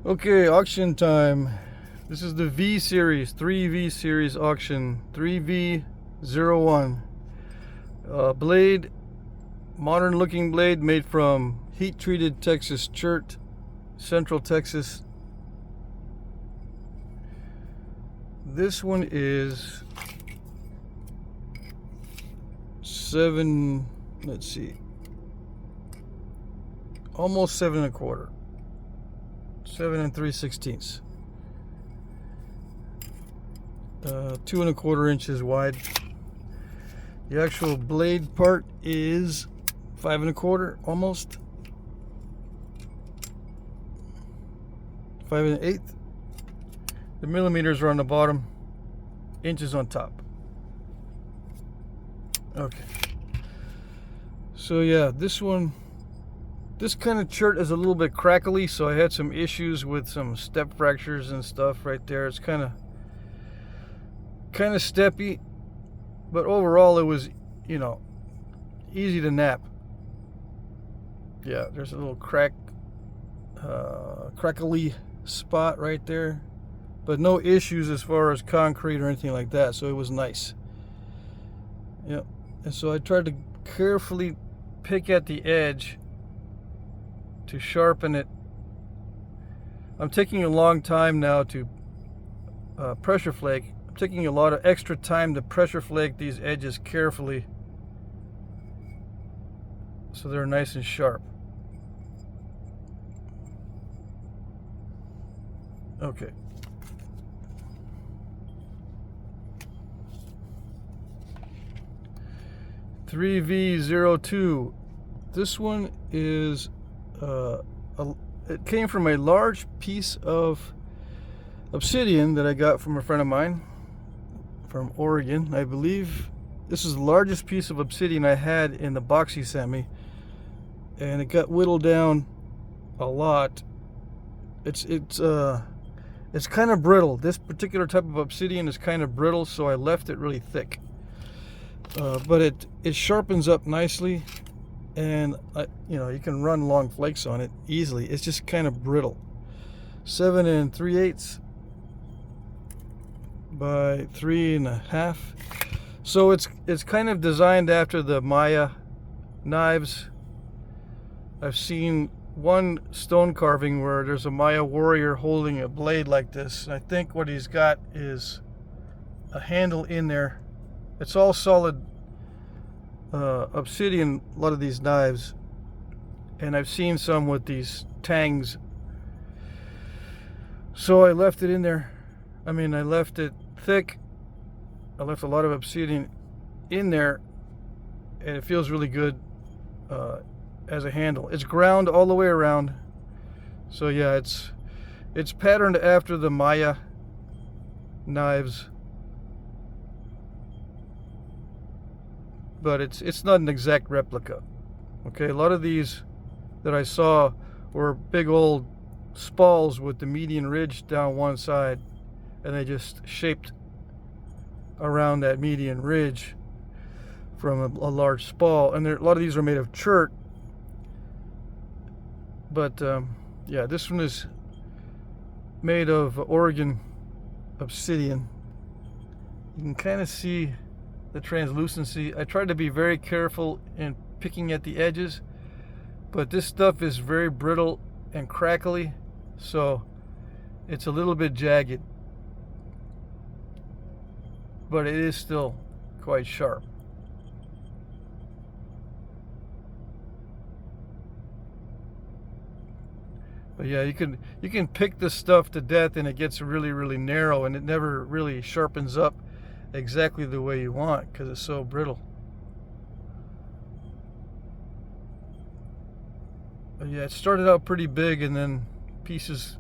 Okay, auction time. This is the V series, 3V series auction, 3V01. Blade, modern looking blade made from heat treated Texas chert, Central Texas. This one is almost 7 1/4. 7 3/16. 2 1/4 inches wide. The actual blade part is 5 1/4, almost 5 1/8. The millimeters are on the bottom, inches on top. Okay. So yeah, this kind of chert is a little bit crackly, so I had some issues with some step fractures and stuff right there. It's kind of steppy, but overall it was, easy to nap. Yeah, there's a little crackly spot right there, but no issues as far as concrete or anything like that, so it was nice. Yep. And so I tried to carefully pick at the edge to sharpen it. I'm taking a long time now to pressure flake. I'm taking a lot of extra time to pressure flake these edges carefully so they're nice and sharp. Okay. (3V02). This one is it came from a large piece of obsidian that I got from a friend of mine from Oregon, I believe. This is the largest piece of obsidian I had in the box he sent me, and it got whittled down a lot. It's kind of brittle. This particular type of obsidian is kind of brittle, so I left it really thick. But it sharpens up nicely, and you can run long flakes on it easily. It's just kind of brittle. 7 3/8 by 3 1/2. So it's kind of designed after the Maya knives. I've seen one stone carving where there's a Maya warrior holding a blade like this. And I think what he's got is a handle in there. It's all solid obsidian, a lot of these knives, and I've seen some with these tangs, so I left it in there. I left it thick. I left a lot of obsidian in there, and it feels really good as a handle. It's ground all the way around, so yeah, it's patterned after the Maya knives, but it's not an exact replica. Okay, a lot of these that I saw were big old spalls with the median ridge down one side, and they just shaped around that median ridge from a large spall. And a lot of these are made of chert, but yeah, this one is made of Oregon obsidian. You can kind of see the translucency. I tried to be very careful in picking at the edges, but this stuff is very brittle and crackly, so it's a little bit jagged, but it is still quite sharp. But yeah, you can pick this stuff to death, and it gets really, really narrow, and it never really sharpens up exactly the way you want because it's so brittle. But yeah, it started out pretty big, and then pieces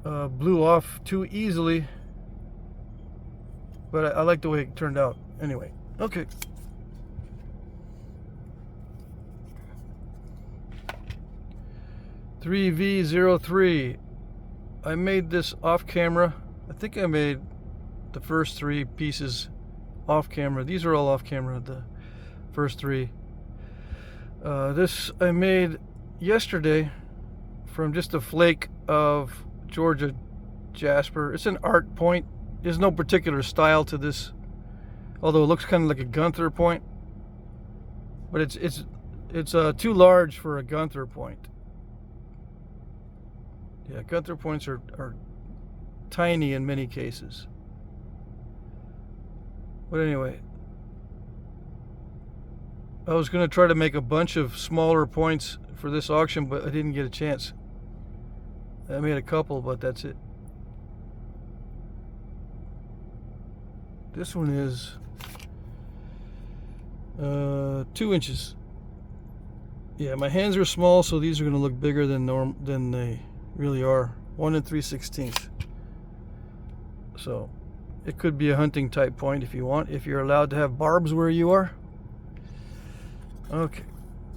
blew off too easily, but I like the way it turned out anyway. Okay. (3V03). I made this off camera. I think I made the first 3 pieces off camera. These are all off camera, the first 3. This I made yesterday from just a flake of Georgia jasper. It's an art point. There's no particular style to this, although it looks kind of like a Gunther point. But it's too large for a Gunther point. Yeah, Gunther points are tiny in many cases. But anyway, I was going to try to make a bunch of smaller points for this auction, but I didn't get a chance. I made a couple, but that's it. This one is 2 inches. Yeah, my hands are small, so these are going to look bigger than they really are. 1 3/16. So it could be a hunting type point if you want, if you're allowed to have barbs where you are. Okay,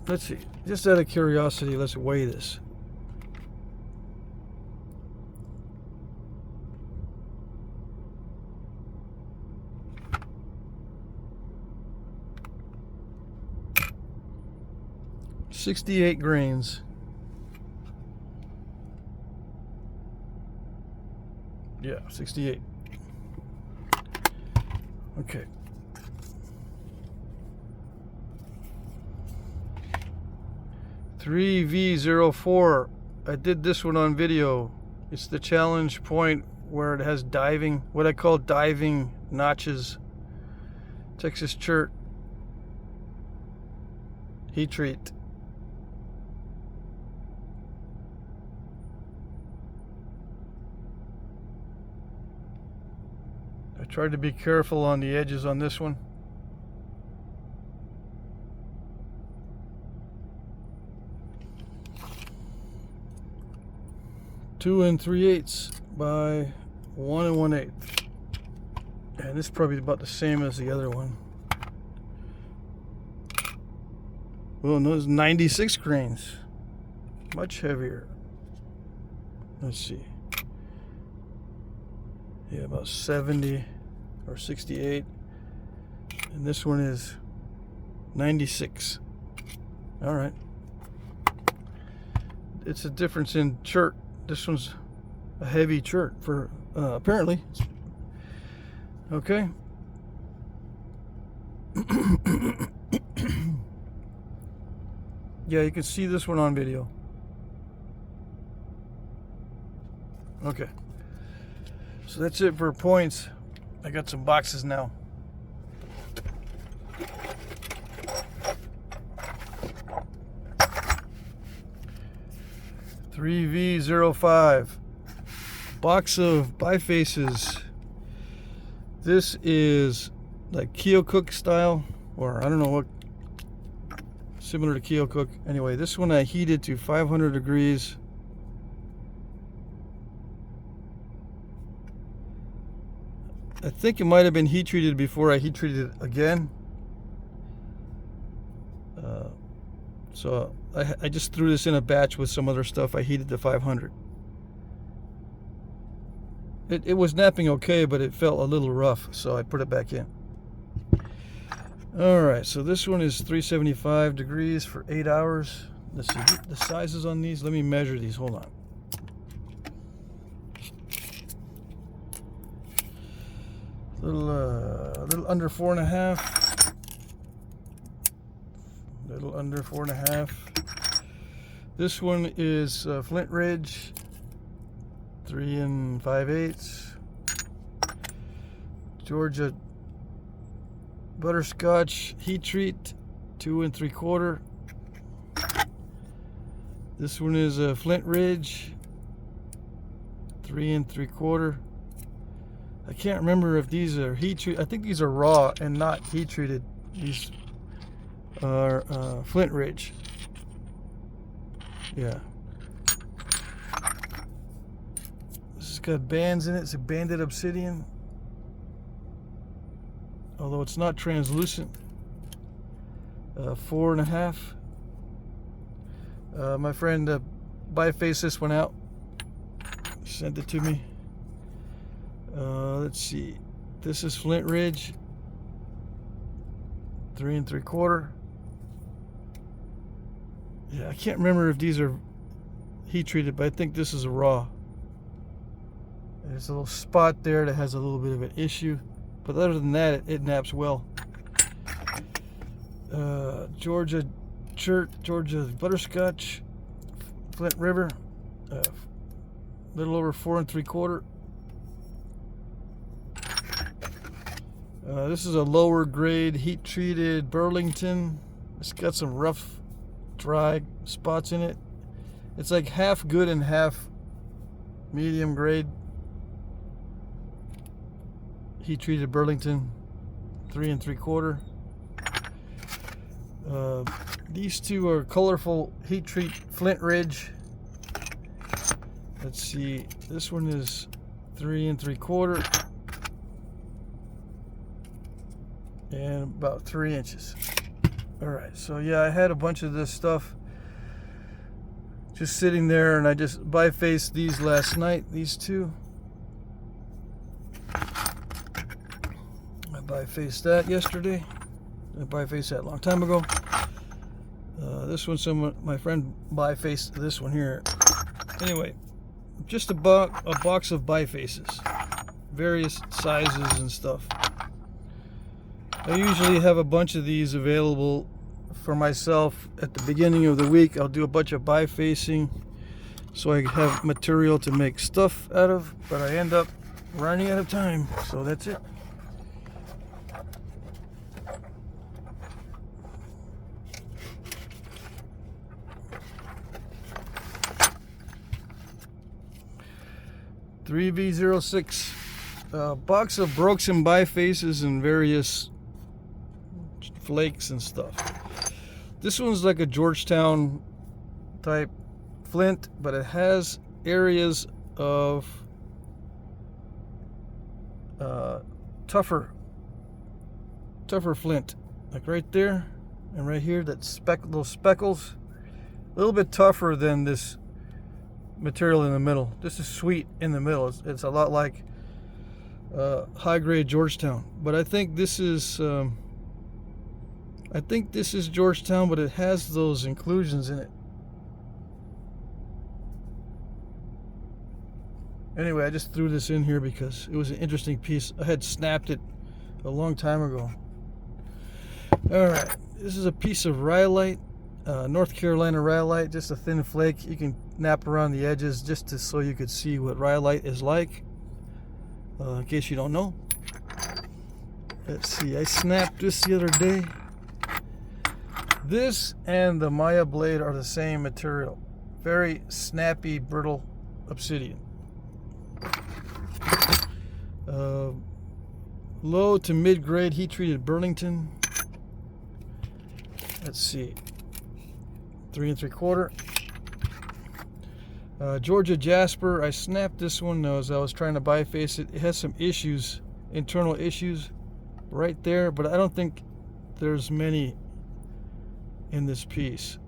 let's see. Just out of curiosity, let's weigh this. $68 grains. Yeah, 68. Okay. $3V04. I did this one on video. It's the challenge point where it has diving, what I call diving notches. Texas chert. Heat treat. I tried to be careful on the edges on this one. Two 3/8 by 1 1/8, and this is probably about the same as the other one. Well, no, it's 96 grains, much heavier. Let's see. Yeah, about 70 or 68, and this one is 96. All right, it's a difference in chert. This one's a heavy chert for apparently. Okay. Yeah, you can see this one on video. Okay. So that's it for points. I got some boxes now. $3V05. Box of bifaces. This is like Keokuk style, or I don't know what, similar to Keokuk. Anyway, this one I heated to 500 degrees. I think it might have been heat treated before I heat treated it again. So I just threw this in a batch with some other stuff. I heated to 500. It was napping okay, but it felt a little rough, so I put it back in. Alright, so this one is 375 degrees for 8 hours. Let's see the sizes on these. Let me measure these. Hold on. A little under 4.5. Little under 4.5. This one is Flint Ridge, 3 5/8. Georgia Butterscotch heat treat, 2 3/4. This one is a Flint Ridge, 3 3/4. I can't remember if these are heat treated. I think these are raw and not heat treated. These are Flint Ridge. Yeah. This has got bands in it. It's a banded Obsidian, although it's not translucent. 4.5. My friend bifaced this one out. Sent it to me. Let's see. This is Flint Ridge, 3 3/4. Yeah, I can't remember if these are heat treated, but I think this is a raw. There's a little spot there that has a little bit of an issue, but other than that, it naps well. Georgia chert, Georgia Butterscotch, Flint River, little over 4 3/4. This is a lower grade heat treated Burlington. It's got some rough, dry spots in it. It's like half good and half medium grade. Heat treated Burlington, 3 3/4. These two are colorful heat treat Flint Ridge. Let's see, this one is 3 3/4 and about 3 inches. All right, so yeah, I had a bunch of this stuff just sitting there, and I just bifaced these last night, these two. I bifaced that yesterday. I bifaced that a long time ago. This one, my friend bifaced this one here. Anyway, just a box of bifaces, various sizes and stuff. I usually have a bunch of these available for myself at the beginning of the week. I'll do a bunch of bifacing so I have material to make stuff out of, but I end up running out of time, so that's it. (3V06) box of broken bifaces and various flakes and stuff. This one's like a Georgetown type flint, but it has areas of tougher flint, like right there and right here. That those speckles, a little bit tougher than this material in the middle. This is sweet in the middle. It's a lot like high grade Georgetown, but I think this is Georgetown, but it has those inclusions in it. Anyway, I just threw this in here because it was an interesting piece. I had snapped it a long time ago. All right, this is a piece of rhyolite, North Carolina rhyolite, just a thin flake. You can nap around the edges just so you could see what rhyolite is like, in case you don't know. Let's see, I snapped this the other day. This and the Maya blade are the same material. Very snappy, brittle obsidian. Low to mid-grade heat-treated Burlington. Let's see, 3 3/4. Georgia Jasper. I snapped this one as I was trying to biface it. It has some issues, internal issues, right there, but I don't think there's many in this piece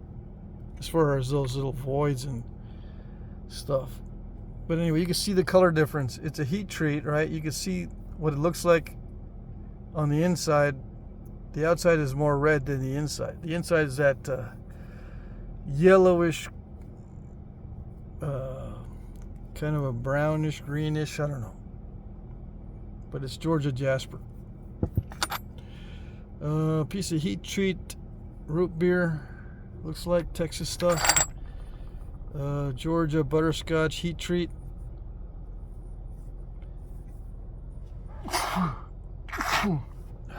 as far as those little voids and stuff. But anyway, you can see the color difference. It's a heat treat, right? You can see what it looks like on the inside. The outside is more red than the inside. The inside is that yellowish, kind of a brownish, greenish, I don't know. But it's Georgia Jasper. Piece of heat treat root beer, looks like Texas stuff. Georgia Butterscotch heat treat.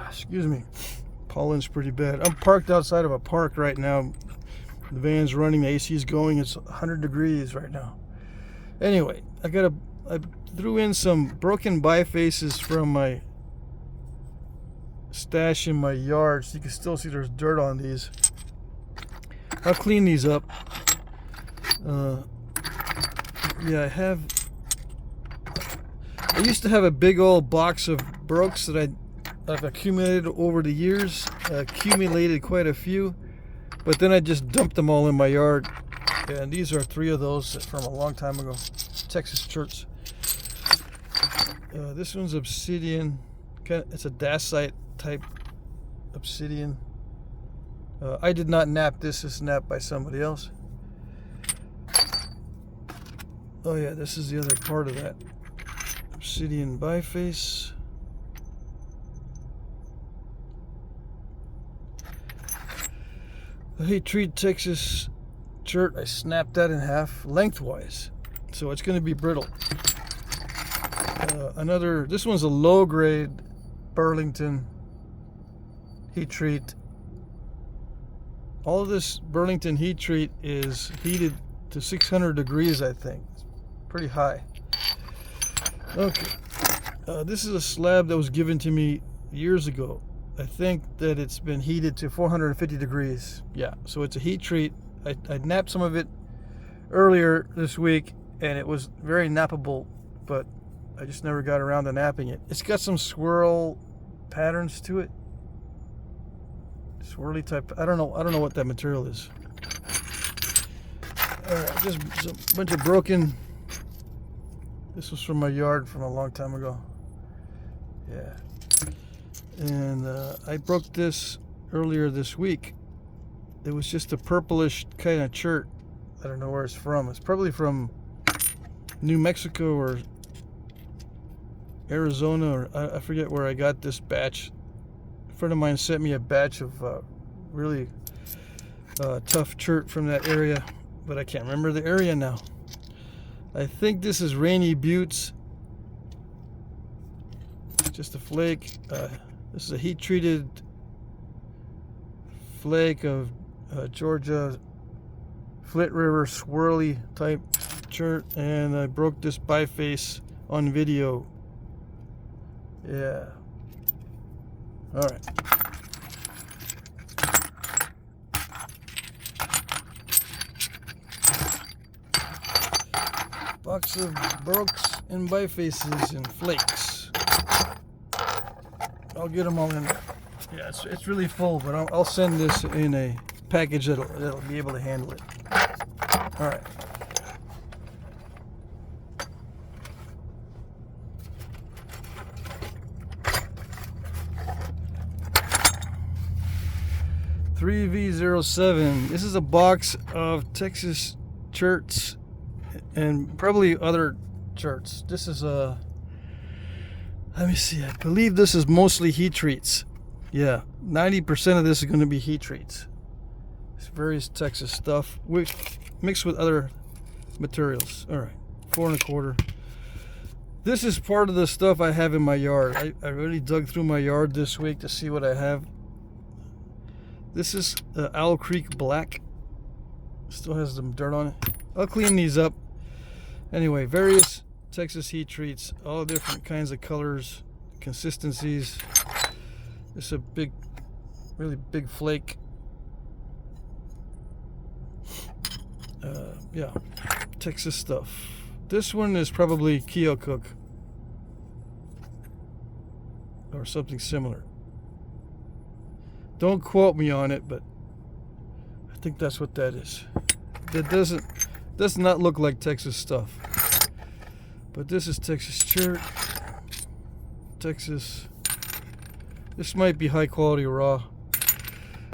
Excuse me, pollen's pretty bad. I'm parked outside of a park right now. The van's running, the AC is going. It's 100 degrees right now. Anyway, I threw in some broken bifaces from my stash in my yard, so you can still see there's dirt on these. I'll clean these up. Yeah, I used to have a big old box of brokes that I've accumulated over the years. Accumulated quite a few, but then I just dumped them all in my yard. And these are 3 of those from a long time ago. Texas cherts. This one's obsidian. It's a dacite type obsidian. I did not nap this. This is napped by somebody else. Oh yeah, this is the other part of that. Obsidian biface. The heat treat Texas chert, I snapped that in half lengthwise, so it's going to be brittle. This one's a low grade Burlington heat treat. All of this Burlington heat treat is heated to 600 degrees, I think. It's pretty high. Okay. This is a slab that was given to me years ago. I think that it's been heated to 450 degrees. Yeah, so it's a heat treat. I napped some of it earlier this week, and it was very nappable, but I just never got around to napping it. It's got some swirl patterns to it. Swirly type. I don't know what that material is. Alright, just a bunch of broken. This was from my yard from a long time ago. Yeah. And I broke this earlier this week. It was just a purplish kind of chert. I don't know where it's from. It's probably from New Mexico or Arizona, or I forget where I got this batch. A friend of mine sent me a batch of really tough chert from that area, but I can't remember the area now. I think this is Rainy Buttes. Just a flake. This is a heat treated flake of Georgia Flint River swirly type chert, and I broke this biface on video. Yeah. All right. Box of brokes and bifaces and flakes. I'll get them all in there. Yeah, it's really full, but I'll send this in a package that'll be able to handle it. All right. $3V07. This is a box of Texas cherts and probably other cherts. This is a, let me see, I believe this is mostly heat treats. Yeah, 90% of this is going to be heat treats. It's various Texas stuff mixed with other materials. All right, 4 1/4. This is part of the stuff I have in my yard. I really dug through my yard this week to see what I have. This is Owl Creek Black. Still has some dirt on it. I'll clean these up. Anyway, various Texas heat treats, all different kinds of colors, consistencies. This is a big, really big flake. Yeah, Texas stuff. This one is probably Keokuk or something similar. Don't quote me on it, but I think that's what that is. That does not look like Texas stuff. But this is Texas chert. Texas. This might be high quality raw.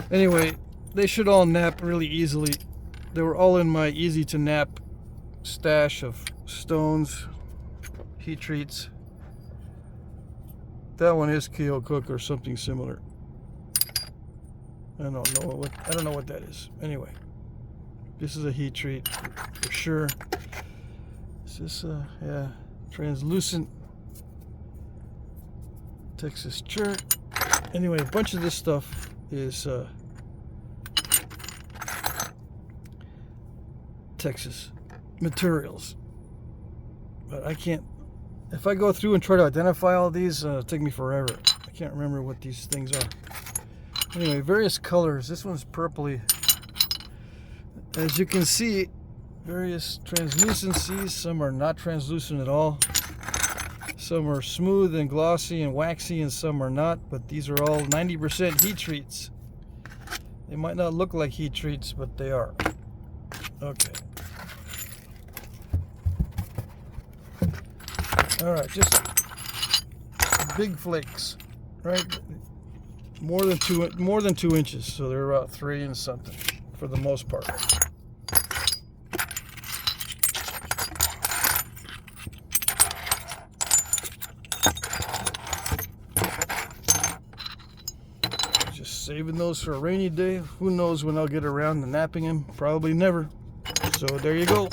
Anyway, they should all nap really easily. They were all in my easy to nap stash of stones, heat treats. That one is Keokuk or something similar. I don't know what that is. Anyway, this is a heat treat for sure. Is this yeah, translucent Texas chert. Anyway, a bunch of this stuff is Texas materials, but I can't. If I go through and try to identify all these, it'll take me forever. I can't remember what these things are. Anyway, various colors. This one's purpley. As you can see, various translucencies. Some are not translucent at all. Some are smooth and glossy and waxy, and some are not. But these are all 90% heat treats. They might not look like heat treats, but they are. Okay. All right, just big flakes, right? More than 2 inches, so they're about 3 and something for the most part. saving those for a rainy day. Who knows when I'll get around to napping them? Probably never. So there you go.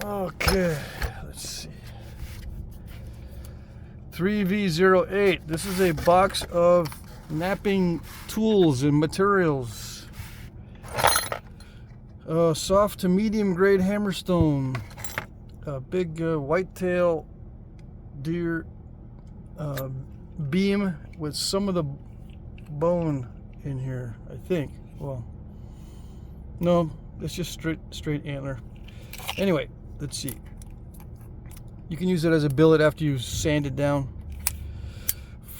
Okay, let's see. 3V08. This is a box of knapping tools and materials. Soft to medium grade hammerstone. A big whitetail deer beam with some of the bone in here, I think. Well, no, it's just straight antler. Anyway, let's see. You can use it as a billet after you sand it down.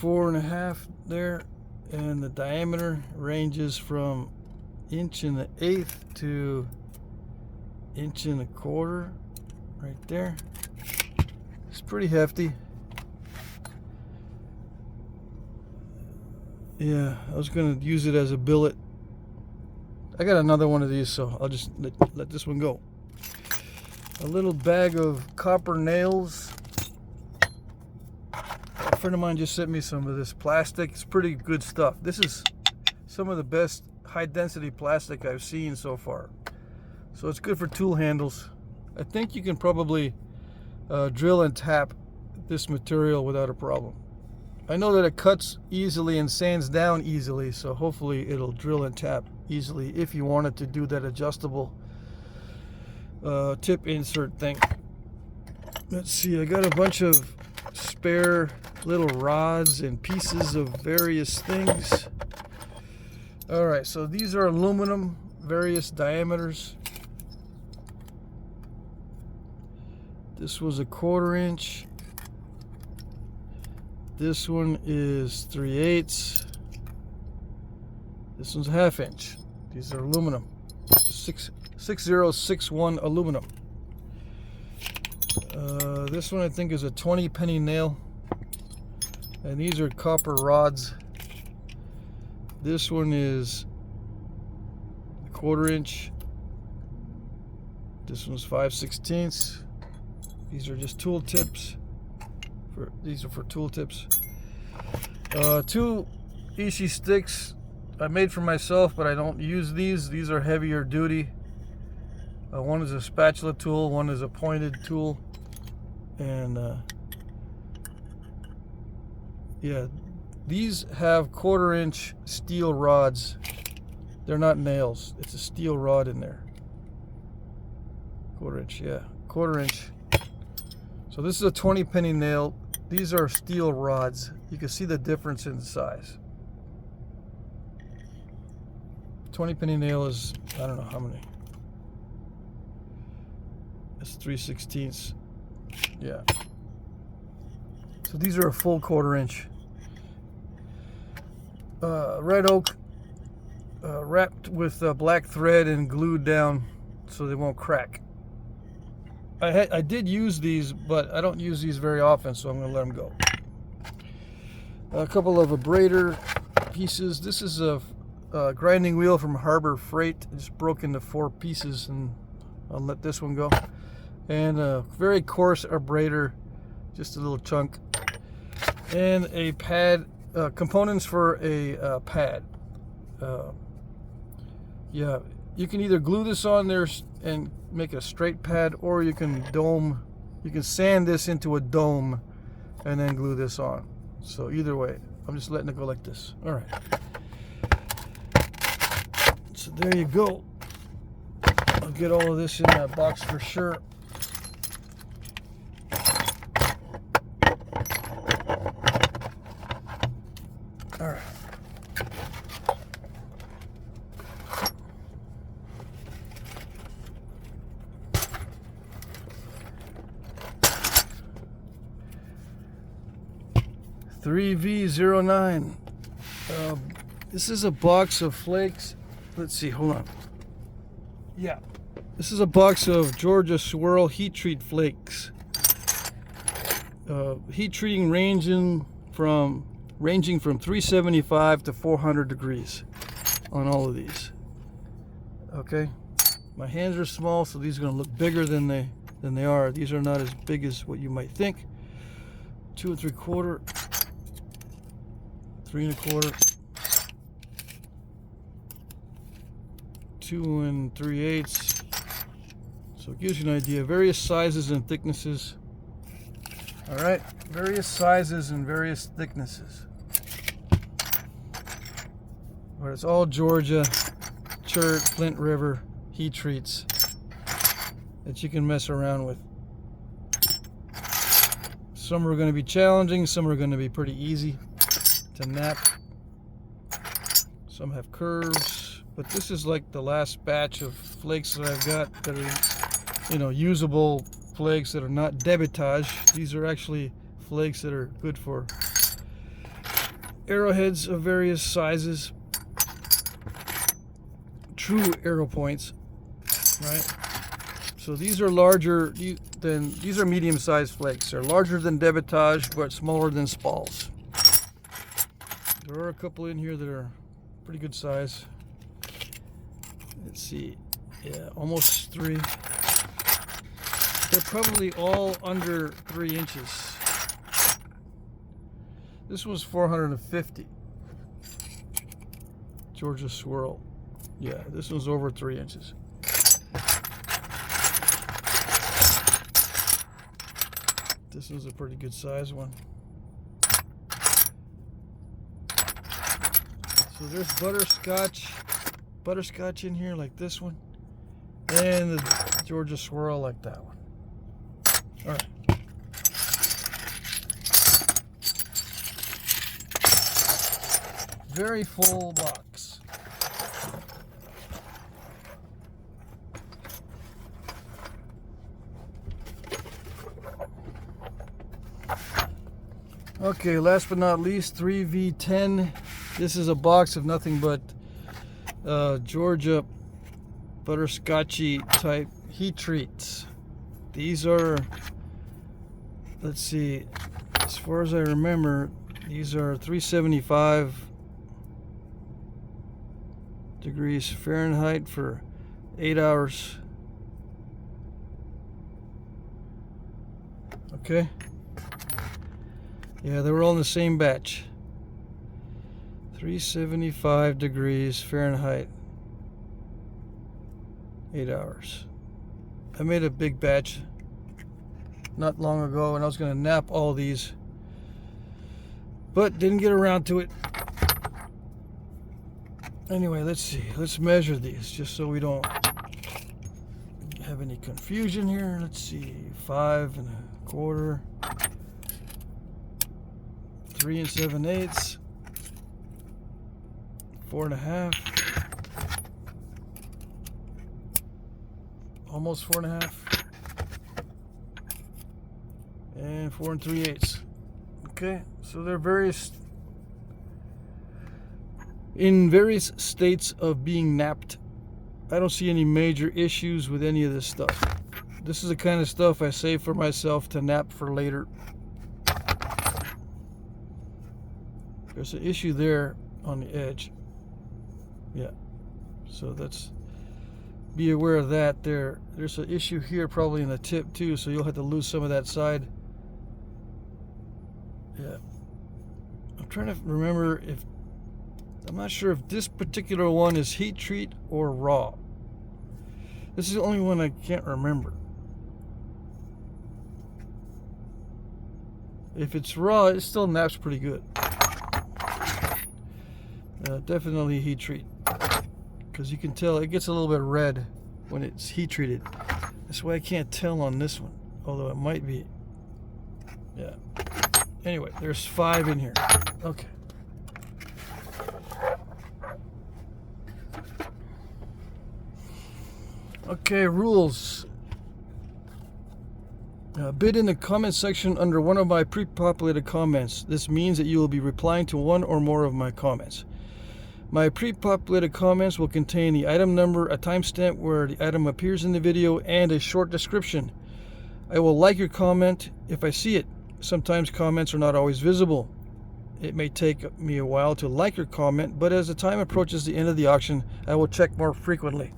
4.5 there, and the diameter ranges from 1 1/8 to 1 1/4 right there. It's pretty hefty. Yeah, I was gonna use it as a billet. I got another one of these, so I'll just let this one go. A little bag of copper nails. A friend of mine just sent me some of this plastic. It's pretty good stuff. This is some of the best high density plastic I've seen so far. So it's good for tool handles. I think you can probably drill and tap this material without a problem. I know that it cuts easily and sands down easily, so hopefully it'll drill and tap easily if you wanted to do that adjustable tip insert thing. Let's see, I got a bunch of spare little rods and pieces of various things. Alright, so these are aluminum, various diameters. This was a 1/4 inch. This one is 3/8. This one's 1/2 inch. These are aluminum. 6061 aluminum. This one I think is a 20 penny nail. And these are copper rods. This one is a 1/4 inch. This one's 5/16. These are just tool tips. These are for tool tips. 2 Ishi sticks I made for myself, but I don't use these. These are heavier duty. One is a spatula tool, one is a pointed tool, and yeah, these have 1/4 inch steel rods. They're not nails. It's a steel rod in there. 1/4 inch, yeah, 1/4 inch. So this is a 20 penny nail. These are steel rods. You can see the difference in size. 20 penny nail is, I don't know how many. It's 3/16. Yeah. So these are a full 1/4 inch. Red oak, wrapped with black thread and glued down so they won't crack. I did use these, but I don't use these very often, so I'm going to let them go. A couple of abrader pieces. This is a grinding wheel from Harbor Freight. It just broke into 4 pieces, and I'll let this one go. And a very coarse abrader, just a little chunk. And a pad, components for a pad. Yeah, you can either glue this on there and make a straight pad, or you can sand this into a dome and then glue this on. So either way, I'm just letting it go like this. All right. So there you go. I'll get all of this in that box for sure. All right. (3V09). This is a box of flakes. Let's see, hold on. Yeah, this is a box of Georgia Swirl heat treat flakes. Heat treating ranging from 375 to 400 degrees on all of these. Okay, my hands are small, so these are going to look bigger than they are. These are not as big as what you might think. 2 3/4, 3 1/4, 2 3/8. So it gives you an idea. Various sizes and thicknesses. All right, various sizes and various thicknesses. But it's all Georgia, chert, Flint River heat treats that you can mess around with. Some are going to be challenging, some are going to be pretty easy to nap. Some have curves, but this is like the last batch of flakes that I've got that are, you know, usable flakes that are not debitage. These are actually flakes that are good for arrowheads of various sizes, true arrow points, right? So these are larger than, these are medium-sized flakes. They're larger than debitage, but smaller than spalls. There are a couple in here that are pretty good size. Let's see, yeah, almost 3. They're probably all under 3 inches. This was 450. Georgia Swirl. Yeah, this one's over 3 inches. This is a pretty good size one. So there's butterscotch in here like this one, and the Georgia Swirl like that one. All right. Very full box. Okay, last but not least, 3V10. This is a box of nothing but Georgia butterscotchy type heat treats. These are, let's see, as far as I remember, these are 375 degrees Fahrenheit for 8 hours. Okay. Yeah, they were all in the same batch. 375 degrees Fahrenheit, 8 hours. I made a big batch not long ago, and I was going to nap all these, but didn't get around to it. Anyway, let's see. Let's measure these just so we don't have any confusion here. Let's see. 5 1/4. 3 7/8, 4 1/2, almost 4 1/2, and 4 3/8. Okay, so they're in various states of being napped. I don't see any major issues with any of this stuff. This is the kind of stuff I save for myself to nap for later. There's an issue there on the edge. Yeah, so be aware of that there. There's an issue here probably in the tip too, so you'll have to lose some of that side. Yeah, I'm trying to remember if, I'm not sure if this particular one is heat treat or raw. This is the only one I can't remember. If it's raw, it still naps pretty good. Definitely heat treat, because you can tell it gets a little bit red when it's heat treated. That's why I can't tell on this one, although it might be. Yeah. Anyway, there's 5 in here. Okay. Okay, rules. Bid in the comment section under one of my pre-populated comments. This means that you will be replying to one or more of my comments. My pre-populated comments will contain the item number, a timestamp where the item appears in the video, and a short description. I will like your comment if I see it. Sometimes comments are not always visible. It may take me a while to like your comment, but as the time approaches the end of the auction, I will check more frequently.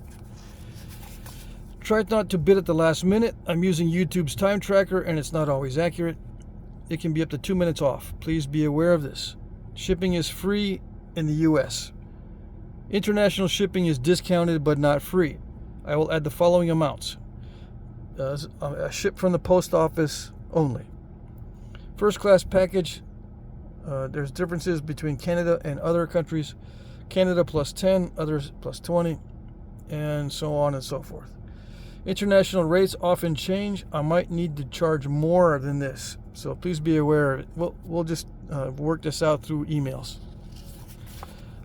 Try not to bid at the last minute. I'm using YouTube's time tracker and it's not always accurate. It can be up to 2 minutes off. Please be aware of this. Shipping is free in the US. International shipping is discounted but not free. I will add the following amounts. Ship from the post office only. First class package, there's differences between Canada and other countries. Canada plus 10, others plus 20, and so on and so forth. International rates often change. I might need to charge more than this, so please be aware of it. We'll just work this out through emails.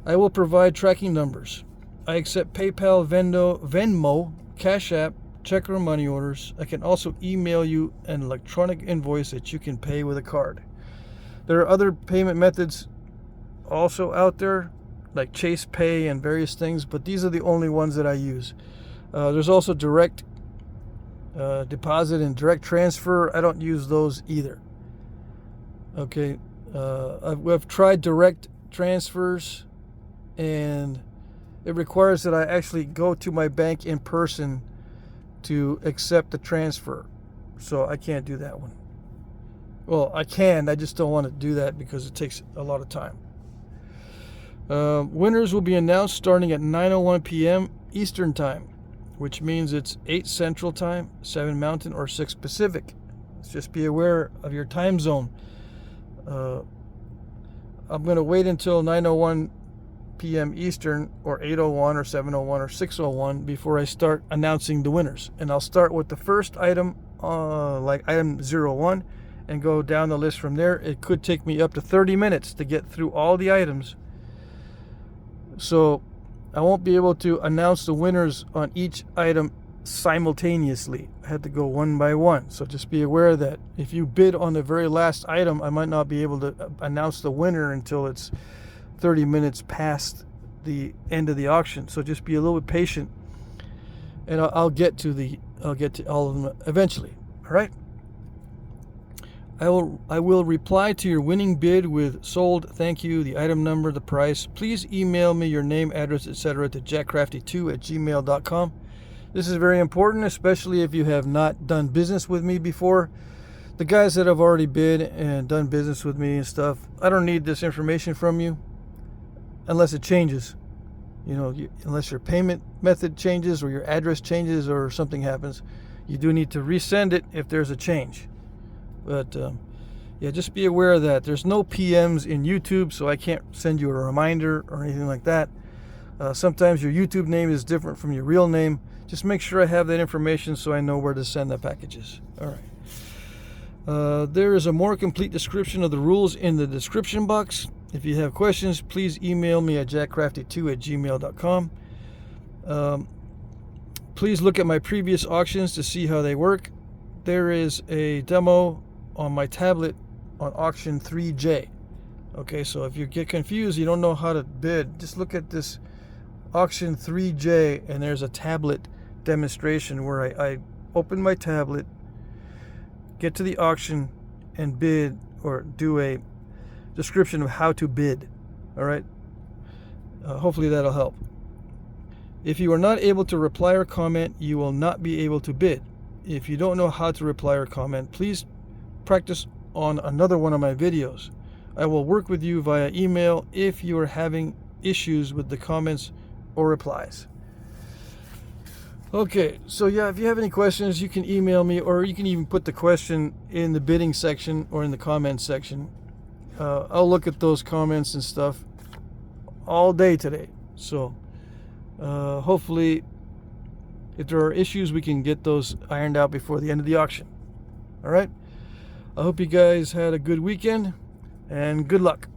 I will provide tracking numbers. I accept PayPal, Venmo, Cash App, check or money orders. I can also email you an electronic invoice that you can pay with a card. There are other payment methods also out there, like Chase Pay and various things, but these are the only ones that I use. There's also direct deposit and direct transfer. I don't use those either. Okay, I've tried direct transfers, and it requires that I actually go to my bank in person to accept the transfer, so I can't do that one. Well, I can, I just don't want to do that because it takes a lot of time. Winners will be announced starting at 9:01 p.m. Eastern Time, which means it's 8 Central Time, 7 Mountain, or 6 Pacific. Let's just be aware of your time zone. I'm going to wait until 9:01 p.m. Eastern, or 8:01 or 7:01 or 6:01 before I start announcing the winners. And I'll start with the first item, like item 01, and go down the list from there. It could take me up to 30 minutes to get through all the items. So I won't be able to announce the winners on each item simultaneously. I had to go one by one. So just be aware of that. If you bid on the very last item, I might not be able to announce the winner until it's 30 minutes past the end of the auction. So just be a little bit patient, and I'll get to all of them eventually. All right. I will reply to your winning bid with sold, thank you, the item number, the price. Please email me your name, address, etc. to jackcrafty2@gmail.com. This is very important, especially if you have not done business with me before. The guys that have already bid and done business with me and stuff, I don't need this information from you unless it changes. Unless your payment method changes or your address changes or something happens. You do need to resend it if there's a change. But yeah, just be aware of that. There's no PMs in YouTube, so I can't send you a reminder or anything like that. Sometimes your YouTube name is different from your real name. Just make sure I have that information so I know where to send the packages. All right. There is a more complete description of the rules in the description box. If you have questions, please email me at jackcrafty2@gmail.com. Please look at my previous auctions to see how they work. There is a demo on my tablet on auction 3J. Okay, so if you get confused, you don't know how to bid, just look at this auction 3J, and there's a tablet demonstration where I open my tablet, get to the auction, and bid, or do a description of how to bid. All right, hopefully that'll help. If you are not able to reply or comment, you will not be able to bid. If you don't know how to reply or comment, please practice on another one of my videos. I will work with you via email if you are having issues with the comments or replies. Okay, so yeah, if you have any questions, you can email me, or you can even put the question in the bidding section or in the comments section. I'll look at those comments and stuff all day today. So hopefully, if there are issues, we can get those ironed out before the end of the auction. All right. I hope you guys had a good weekend, and good luck.